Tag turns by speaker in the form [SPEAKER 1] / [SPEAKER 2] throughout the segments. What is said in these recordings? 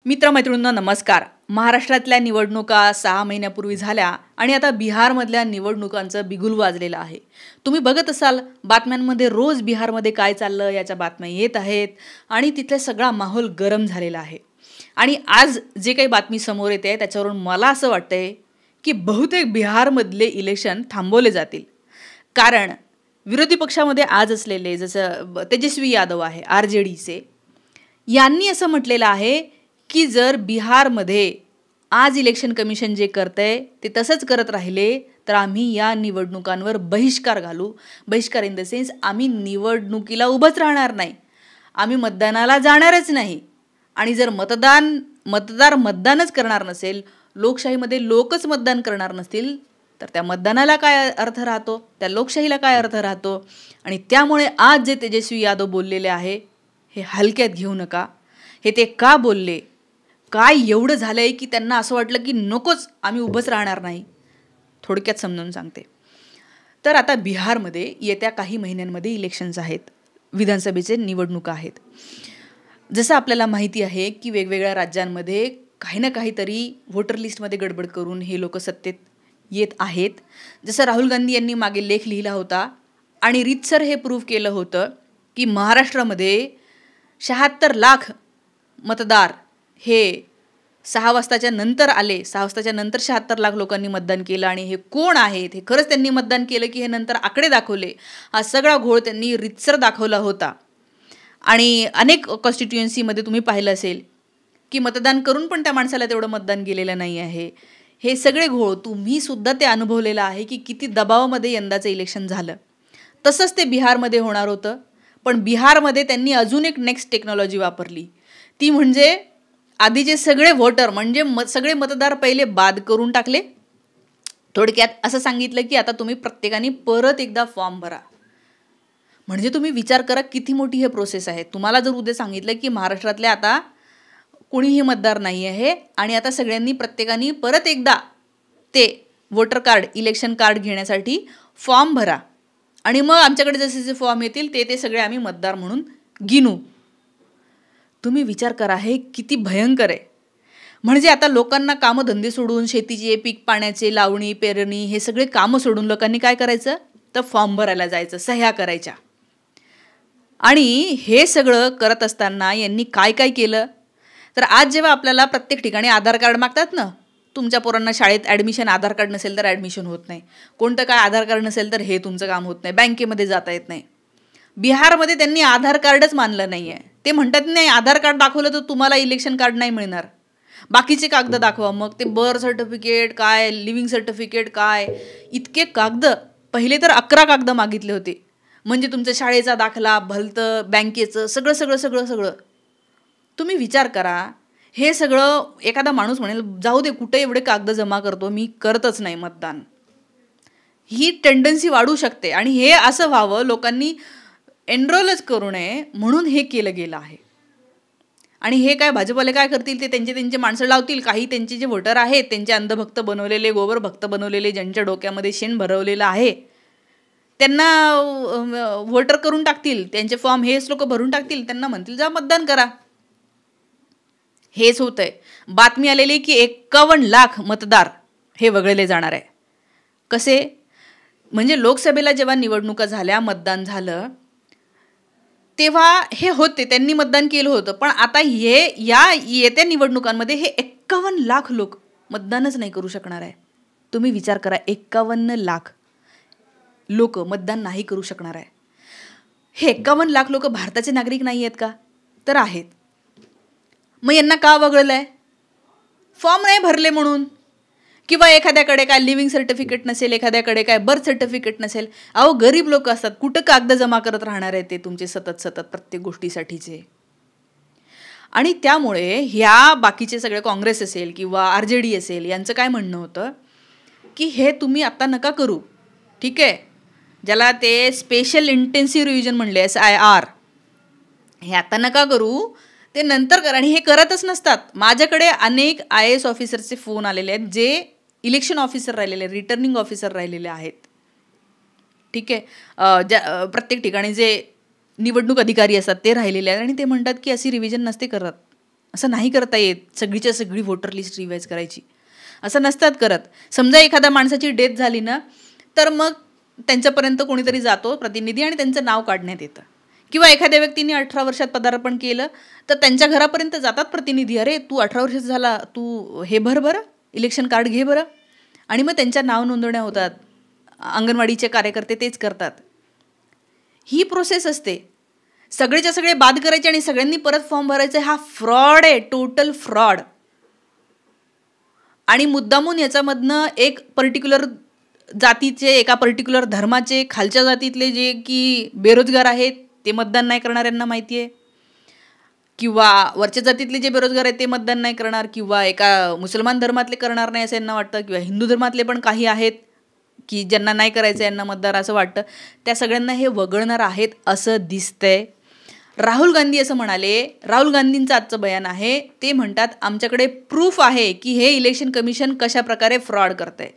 [SPEAKER 1] मित्रमैत्रिणींनो नमस्कार. महाराष्ट्रातल्या निवडणुका 6 महिन्यापूर्वी झाल्या आणि आता बिहारमधल्या निवडणुकांचं बिगुल वाजलेलं आहे. तुम्ही बघत असाल बातम्यांमध्ये रोज बिहारमध्ये काय चाललं याच्या बातम्या येत आहेत आणि तिथला सगळा माहोल गरम झालेला आहे. आणि आज जे काही बातमी समोर येते त्याच्यावरून मला असं वाटतंय की बहुतेक बिहारमधले इलेक्शन थांबवले जातील. कारण विरोधी पक्षामध्ये आज असलेले जसं तेजस्वी यादव आहे RJDचे, यांनी असं म्हटलेलं आहे की जर बिहारमध्ये आज इलेक्शन कमिशन जे करतंय ते तसंच करत राहिले तर आम्ही या निवडणुकांवर बहिष्कार घालू. बहिष्कार इन द सेन्स आम्ही निवडणुकीला उभंच राहणार नाही, आम्ही मतदानाला जाणारच नाही. आणि जर मतदार मतदानच करणार नसेल, लोकशाहीमध्ये लोकच मतदान करणार नसतील तर त्या मतदानाला काय अर्थ राहतो, त्या लोकशाहीला काय अर्थ राहतो. आणि त्यामुळे आज जे तेजस्वी यादव बोललेले आहे हे हलक्यात घेऊ नका. हे ते का बोलले, काय एवढं झालं आहे की त्यांना असं वाटलं की नकोच, आम्ही उभंच राहणार नाही, थोडक्यात समजावून सांगते. तर आता बिहारमध्ये येत्या काही महिन्यांमध्ये इलेक्शन्स आहेत, विधानसभेचे निवडणुका आहेत. जसं आपल्याला माहिती आहे की वेगवेगळ्या राज्यांमध्ये काही ना काहीतरी व्होटर लिस्टमध्ये गडबड करून हे लोक सत्तेत येत आहेत. जसं राहुल गांधी यांनी मागे लेख लिहिला होता आणि रीतसर हे प्रूव्ह केलं होतं की महाराष्ट्रामध्ये 76 लाख मतदार हे 6 वाजताच्या नंतर आले. 6 वाजताच्या नंतर 76 लाख लोकांनी मतदान केलं. आणि हे कोण आहेत, हे खरंच त्यांनी मतदान केलं की हे नंतर आकडे दाखवले, हा सगळा घोळ त्यांनी रीतसर दाखवला होता. आणि अनेक कॉन्स्टिट्युएन्सीमध्ये तुम्ही पाहिलं असेल की मतदान करून पण त्या माणसाला तेवढं मतदान गेलेलं नाही आहे. हे सगळे घोळ तुम्ही सुद्धा ते अनुभवलेलं आहे की किती दबावामध्ये यंदाचं इलेक्शन झालं. तसंच ते बिहारमध्ये होणार होतं. पण बिहारमध्ये त्यांनी अजून एक नेक्स्ट टेक्नॉलॉजी वापरली, ती म्हणजे आधीचे सगळे व्होटर म्हणजे सगळे मतदार पहिले बाद करून टाकले. थोडक्यात असं सांगितलं की आता तुम्ही प्रत्येकाने परत एकदा फॉर्म भरा. म्हणजे तुम्ही विचार करा किती मोठी हे प्रोसेस आहे. तुम्हाला जर उद्या सांगितलं की महाराष्ट्रातले आता कोणीही मतदार नाही आहे आणि आता सगळ्यांनी प्रत्येकाने परत एकदा ते वोटर कार्ड, इलेक्शन कार्ड घेण्यासाठी फॉर्म भरा आणि मग आमच्याकडे जसे जसे फॉर्म येतील ते सगळे आम्ही मतदार म्हणून गिनू. तुम्ही विचार करा हे किती भयंकर आहे. म्हणजे आता लोकांना कामधंदे सोडून, शेतीचे, पीक पाण्याचे, लावणी, पेरणी हे सगळे कामं सोडून लोकांनी काय करायचं तर फॉर्म भरायला जायचं, सह्या करायच्या. आणि हे सगळं करत असताना यांनी काय काय केलं तर आज जेव्हा आपल्याला प्रत्येक ठिकाणी आधार कार्ड मागतात ना, तुमच्या पोरांना शाळेत ॲडमिशन आधार कार्ड नसेल तर ॲडमिशन होत नाही, कोणतं काय आधार कार्ड नसेल तर हे तुमचं काम होत नाही, बँकेमध्ये जाता येत नाही. बिहारमध्ये त्यांनी आधार कार्डच मानलं नाही आहे. ते म्हणतात नाही आधार कार्ड दाखवलं तर तुम्हाला इलेक्शन कार्ड नाही मिळणार, बाकीचे कागद दाखवा. मग ते बर्थ सर्टिफिकेट काय, लिव्हिंग सर्टिफिकेट काय, इतके कागद. पहिले तर 11 कागद मागितले होते. म्हणजे तुमच्या शाळेचा दाखला, भलतं, बँकेचं सगळं सगळं सगळं सगळं. तुम्ही विचार करा हे सगळं. एखादा माणूस म्हणेल जाऊ दे कुठे एवढे कागद जमा करतो, मी करतच नाही मतदान. ही टेंडन्सी वाढू शकते आणि हे असं व्हावं, लोकांनी एनरोलच करू नये म्हणून हे केलं गेलं आहे. आणि हे काय भाजपवाले काय करतील ते त्यांचे माणसं लावतील. काही त्यांचे जे व्होटर आहेत त्यांचे अंधभक्त बनवलेले, गोबर भक्त बनवलेले, ज्यांच्या डोक्यामध्ये शेण भरवलेलं आहे त्यांना व्होटर करून टाकतील. त्यांचे फॉर्म हेच लोक भरून टाकतील, त्यांना म्हणतील जा मतदान करा. हेच होतंय. बातमी आलेली की 51 लाख मतदार हे वगळले जाणार आहे. कसे म्हणजे लोकसभेला जेव्हा निवडणुका झाल्या, मतदान झालं तेव्हा हे होते, त्यांनी मतदान केलं होतं. पण आता या येत्या निवडणुकांमध्ये हे 51 लाख लोक मतदानच नाही करू शकणार आहे. तुम्ही विचार करा 51 लाख लोक मतदान नाही करू शकणार आहे. हे 51 लाख लोक भारताचे नागरिक नाही आहेत का तर आहेत. मग यांना का वगळलं आहे? फॉर्म नाही भरले म्हणून, किंवा एखाद्याकडे काय लिव्हिंग सर्टिफिकेट नसेल, एखाद्याकडे काय बर्थ सर्टिफिकेट नसेल. अहो गरीब लोक असतात, कुठं कागद जमा करत राहणार आहे ते तुमचे सतत प्रत्येक गोष्टीसाठीचे. आणि त्यामुळे ह्या बाकीचे सगळे काँग्रेस असेल किंवा RJD असेल यांचं काय म्हणणं होतं की हे तुम्ही आत्ता नका करू, ठीक आहे, ज्याला ते स्पेशल इंटेन्सिव्ह रिव्हिजन म्हणले SIR, हे आता नका करू, ते नंतर करा. आणि हे करतच नसतात. माझ्याकडे अनेक IAS ऑफिसरचे फोन आलेले आहेत जे इलेक्शन ऑफिसर राहिलेले, रिटर्निंग ऑफिसर राहिलेले आहेत, ठीक आहे, प्रत्येक ठिकाणी जे निवडणूक अधिकारी असतात ते राहिलेले आहेत. आणि ते म्हणतात की अशी रिव्हिजन नसते करत, असं नाही करता येत सगळीच्या सगळी वोटर लिस्ट रिवाईज करायची, असं नसतात करत. समजा एखाद्या माणसाची डेथ झाली ना, तर मग त्यांच्यापर्यंत कोणीतरी जातो प्रतिनिधी आणि त्यांचं नाव काढण्यात येतं. किंवा एखाद्या व्यक्तीने 18 वर्षात पदार्पण केलं तर त्यांच्या घरापर्यंत जातात प्रतिनिधी, अरे तू 18 वर्षाचा झाला, तू हे भर बरं, इलेक्शन कार्ड घे बरं, आणि मग त्यांच्या नाव नोंदवण्या होतात. अंगणवाडीचे कार्यकर्ते तेच करतात. ही प्रोसेस असते. सगळेच्या सगळे बाद करायचे आणि सगळ्यांनी परत फॉर्म भरायचे, हा फ्रॉड आहे, टोटल फ्रॉड. आणि मुद्दामून याच्यामधनं एक पर्टिक्युलर जातीचे, एका पर्टिक्युलर धर्माचे, खालच्या जातीतले जे की बेरोजगार आहेत ते मतदान नाही करणार यांना माहिती आहे, किंवा वरच्या जातीतले जे बेरोजगार आहेत ते मतदान नाही करणार, किंवा एका मुसलमान धर्मातले करणार नाही असं यांना वाटतं, किंवा हिंदू धर्मातले पण काही आहेत की ज्यांना नाही करायचं यांना मतदार असं वाटतं. त्या सगळ्यांना हे वगळणार आहेत असं दिसतंय. राहुल गांधी असं म्हणाले, राहुल गांधींचं आजचं बयान आहे, ते म्हणतात आमच्याकडे प्रूफ आहे की हे इलेक्शन कमिशन कशा प्रकारे फ्रॉड करतंय.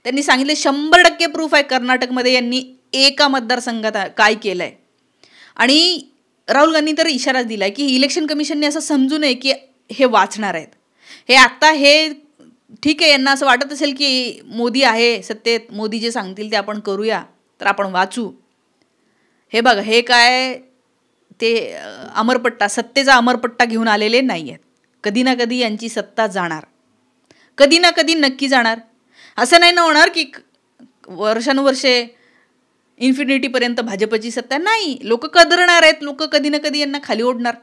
[SPEAKER 1] त्यांनी सांगितले 100% प्रूफ आहे कर्नाटकमध्ये यांनी एका मतदारसंघात काय केलंय. आणि राहुल गांधी तर इशाराच दिलाय की इलेक्शन कमिशनने असं समजू नये की हे वाचणार आहेत. हे आत्ता हे ठीक आहे, यांना असं वाटत असेल की मोदी आहे सत्तेत, मोदी जे सांगतील ते आपण करूया, तर आपण वाचू. हे बघा, हे काय ते अमरपट्टा, सत्तेचा अमरपट्टा घेऊन आलेले नाही आहेत. कधी ना कधी यांची सत्ता जाणार, कधी ना कधी नक्की जाणार. असं नाही ना होणार की वर्षानुवर्षे इन्फिनिटीपर्यंत भाजपची सत्ता नाही. लोक कदरणार आहेत, लोक कधी ना कधी यांना खाली ओढणार.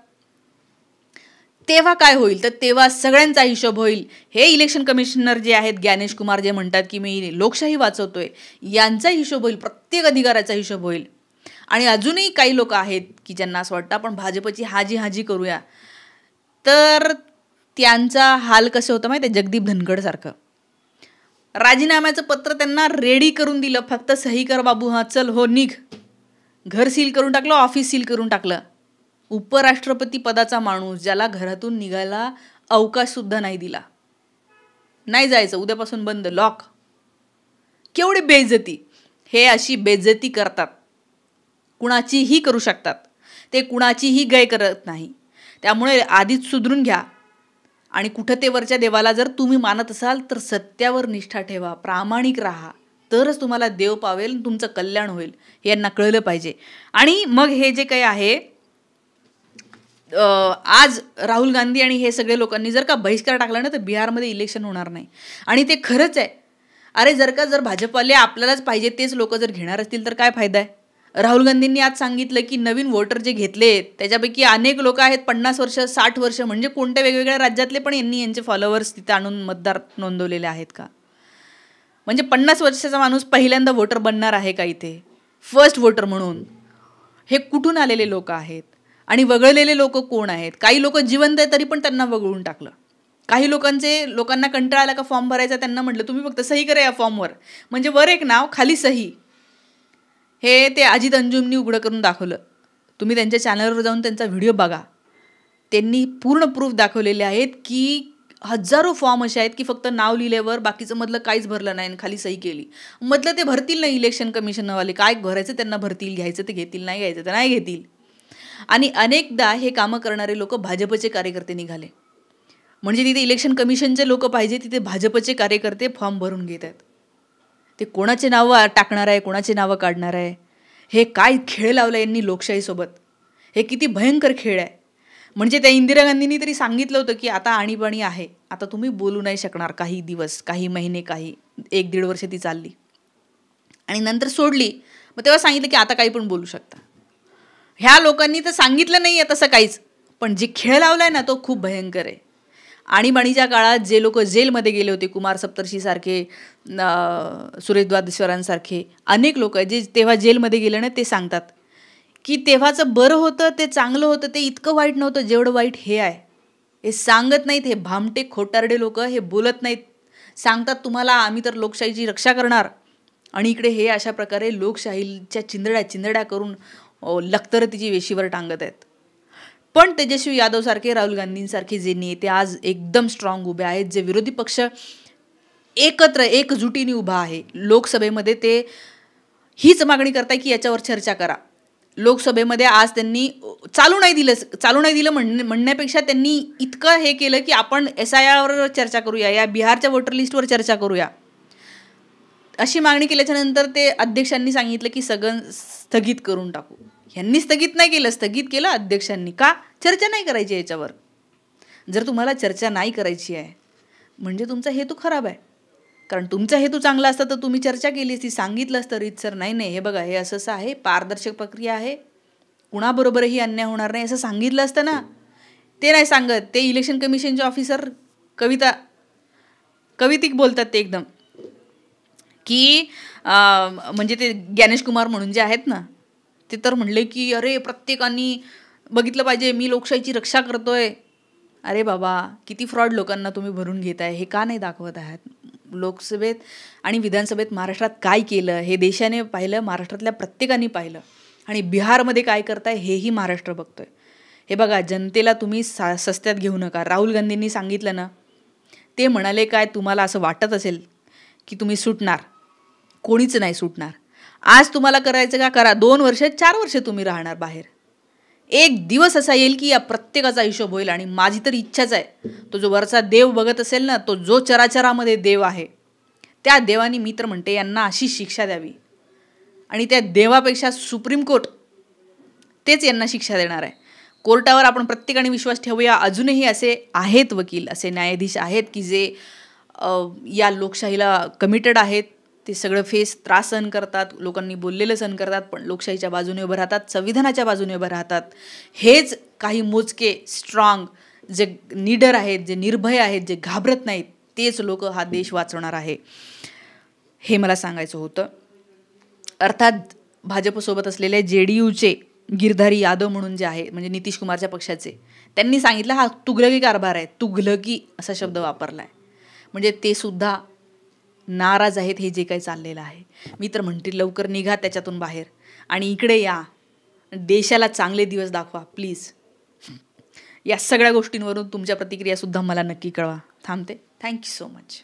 [SPEAKER 1] तेव्हा काय होईल, तर तेव्हा सगळ्यांचा हिशोब होईल. हे इलेक्शन कमिशनर जे आहेत ज्ञानेश कुमार, जे म्हणतात की मी लोकशाही वाचवतोय, यांचा हिशोब होईल, प्रत्येक अधिकाराचा हिशोब होईल. आणि अजूनही काही लोक आहेत की ज्यांना असं वाटतं आपण भाजपची हाजी करूया, तर त्यांचा हाल कसं होतं माहिती आहे, जगदीप धनखडसारखं. राजीनाम्याचं पत्र त्यांना रेडी करून दिलं, फक्त सही कर बाबू, हां चल हो निघ. घर सील करून टाकलं, ऑफिस सील करून टाकलं. उपराष्ट्रपती पदाचा माणूस, ज्याला घरातून निघायला अवकाशसुद्धा नाही दिला, नाही जायचं, उद्यापासून बंद, लॉक. केवढी बेइज्जती. हे अशी बेइज्जती करतात, कुणाचीही करू शकतात, ते कुणाचीही गय करत नाही. त्यामुळे आधीच सुधरून घ्या. आणि कुठं ते वरच्या देवाला जर तुम्ही मानत असाल तर सत्यावर निष्ठा ठेवा, प्रामाणिक राहा, तरच तुम्हाला देव पावेल, तुमचं कल्याण होईल, हे यांना कळलं पाहिजे. आणि मग हे जे काही आहे, आज राहुल गांधी आणि हे सगळे लोकांनी जर का बहिष्कार टाकला ना, तर बिहारमध्ये इलेक्शन होणार नाही. आणि ते खरंच आहे. अरे जर भाजपवाले आपल्यालाच पाहिजे तेच लोक जर घेणार असतील तर काय फायदा आहे. राहुल गांधींनी आज सांगितलं की नवीन वोटर जे घेतले त्याच्यापैकी अनेक लोक आहेत 50 वर्ष 60 वर्ष, म्हणजे कोणत्या वेगवेगळ्या राज्यातले पण यांचे फॉलोअर्स तिथे आणून मतदार नोंदवलेले आहेत का. म्हणजे 50 वर्षाचा माणूस पहिल्यांदा वोटर बनणार आहे का इथे, फर्स्ट वोटर म्हणून. हे कुठून आलेले लोक आहेत आणि वगळलेले लोक कोण आहेत. काही लोक जिवंत आहेत तरी पण त्यांना वगळून टाकलं. काही लोकांना कंटाळा आला का फॉर्म भरायचा, त्यांना म्हटलं तुम्ही फक्त सही करा या फॉर्मवर, म्हणजे वर एक नाव खाली सही. हे ते अजित अंजुमनी उघडं करून दाखवलं. तुम्ही त्यांच्या चॅनलवर जाऊन त्यांचा व्हिडिओ बघा, त्यांनी पूर्ण प्रूफ दाखवलेले आहेत की हजारो फॉर्म असे आहेत की फक्त नाव लिहिल्यावर बाकीचं मधलं काहीच भरलं नाही आणि खाली सही केली. मधलं ते भरतील नाही इलेक्शन कमिशनवाले, काय भरायचं त्यांना भरतील, घ्यायचं ते घेतील, नाही घ्यायचं तर नाही घेतील. आणि अनेकदा हे कामं करणारे लोक भाजपचे कार्यकर्ते निघाले. म्हणजे तिथे इलेक्शन कमिशनचे लोक पाहिजे, तिथे भाजपचे कार्यकर्ते फॉर्म भरून घेत आहेत. ते कोणाचे नावं टाकणार आहे, कोणाचे नावं काढणार आहे, हे काय खेळ लावला यांनी लोकशाहीसोबत. हे किती भयंकर खेळ आहे. म्हणजे त्या इंदिरा गांधींनी तरी सांगितलं होतं की आता आणीबाणी आहे, आता तुम्ही बोलू नाही शकणार काही दिवस, काही महिने, काही 1-1.5 वर्ष ती चालली आणि नंतर सोडली. मग तेव्हा सांगितलं की आता काही पण बोलू शकता. ह्या लोकांनी तर सांगितलं नाही आहे तसं काहीच, पण जे खेळ लावला आहे ना तो खूप भयंकर आहे. आणीबाणीच्या काळात जे लोक जेलमध्ये गेले होते, कुमार सप्तर्षीसारखे, सुरेश द्वादश्वरांसारखे अनेक लोक जे तेव्हा जेलमध्ये गेले ना, ते सांगतात की तेव्हाचं बरं होतं, ते चांगलं होतं, ते इतकं वाईट नव्हतं जेवढं वाईट हे आहे. हे सांगत नाहीत, हे भामटे खोटारडे लोक हे बोलत नाहीत. सांगतात तुम्हाला आम्ही तर लोकशाहीची रक्षा करणार, आणि इकडे हे अशा प्रकारे लोकशाहीच्या चिंधड्या करून लखतरतीची वेशीवर टांगत आहेत. पण तेजस्वी यादवसारखे, राहुल गांधींसारखे जे नेते आज एकदम स्ट्रॉंग उभे आहेत, जे विरोधी पक्ष एकजुटीने उभा आहे लोकसभेमध्ये, ते हीच मागणी करताय की याच्यावर चर्चा करा. लोकसभेमध्ये आज त्यांनी चालू नाही दिलं म्हणण्यापेक्षा त्यांनी इतकं हे केलं की आपण SIR चर्चा करूया, या बिहारच्या वोटर लिस्टवर चर्चा करूया, अशी मागणी केल्याच्या नंतर ते अध्यक्षांनी सांगितलं की सगळं स्थगित करून टाकू. ह्यांनी स्थगित नाही केलं, स्थगित केलं अध्यक्षांनी. का? चर्चा नाही करायची याच्यावर. जर तुम्हाला चर्चा नाही करायची आहे म्हणजे तुमचा हेतू खराब आहे. कारण तुमचा हेतू चांगला असता तर तुम्ही चर्चा केली असती, सांगितलं असतं रीतसर, नाही हे बघा हे असं आहे, पारदर्शक प्रक्रिया आहे, कुणाबरोबरही अन्याय होणार नाही असं सांगितलं असतं ना. ते नाही सांगत. ते इलेक्शन कमिशनचे ऑफिसर कवितिक बोलतात ते एकदम, की म्हणजे ते ज्ञानेश कुमार म्हणून जे आहेत ना, ते तर म्हणले की अरे प्रत्येकाने बघितलं पाहिजे, मी लोकशाहीची रक्षा करतोय. अरे बाबा, किती फ्रॉड लोकांना तुम्ही भरून घेताय, हे का नाही दाखवत आहात? लोकसभेत आणि विधानसभेत महाराष्ट्रात काय केलं हे देशाने पाहिलं, महाराष्ट्रातल्या प्रत्येकाने पाहिलं, आणि बिहारमध्ये काय करताय हेही महाराष्ट्र बघतोय. हे बघा, जनतेला तुम्ही सस्त्यात घेऊ नका. राहुल गांधींनी सांगितलं ना, ते म्हणाले काय, तुम्हाला असं वाटत असेल की तुम्ही सुटणार, कोणीच नाही सुटणार. आज तुम्हाला करायचं का करा, 2 वर्ष 4 वर्ष तुम्ही राहणार बाहेर. एक दिवस असा येईल की या प्रत्येकाचा हिशोब होईल. आणि माझी तर इच्छाच आहे, तो जो वरचा देव बघत असेल ना, तो जो चराचरामध्ये देव आहे, त्या देवानी मी तर म्हणते यांना अशी शिक्षा द्यावी, आणि त्या देवापेक्षा सुप्रीम कोर्ट तेच यांना शिक्षा देणार आहे. कोर्टावर आपण प्रत्येकाने विश्वास ठेवूया. अजूनही असे आहेत वकील, असे न्यायाधीश आहेत की जे या लोकशाहीला कमिटेड आहेत. ते सगळं त्रास सहन करतात, लोकांनी बोललेलं सहन करतात, पण लोकशाहीच्या बाजूने उभं राहतात, संविधानाच्या बाजूने उभं राहतात. हेच काही मोजके स्ट्रॉंग, जे निडर आहेत, जे निर्भय आहेत, जे घाबरत नाहीत, तेच लोक हा देश वाचवणार आहे, हे मला सांगायचं होतं. अर्थात भाजपसोबत असलेल्या JDUचे गिरधारी यादव म्हणून जे आहे, म्हणजे नितीश कुमारच्या पक्षाचे, त्यांनी सांगितलं हा तुघलकी कारभार आहे. तुघलकी असा शब्द वापरला आहे. म्हणजे ते सुद्धा नाराज आहेत हे जे काही चाललेलं आहे. मी तर म्हणते लवकर निघा त्याच्यातून बाहेर आणि इकडे या, देशाला चांगले दिवस दाखवा प्लीज. या सगळ्या गोष्टींवरून तुमच्या प्रतिक्रियासुद्धा मला नक्की कळवा. थांबते. Thank you so much.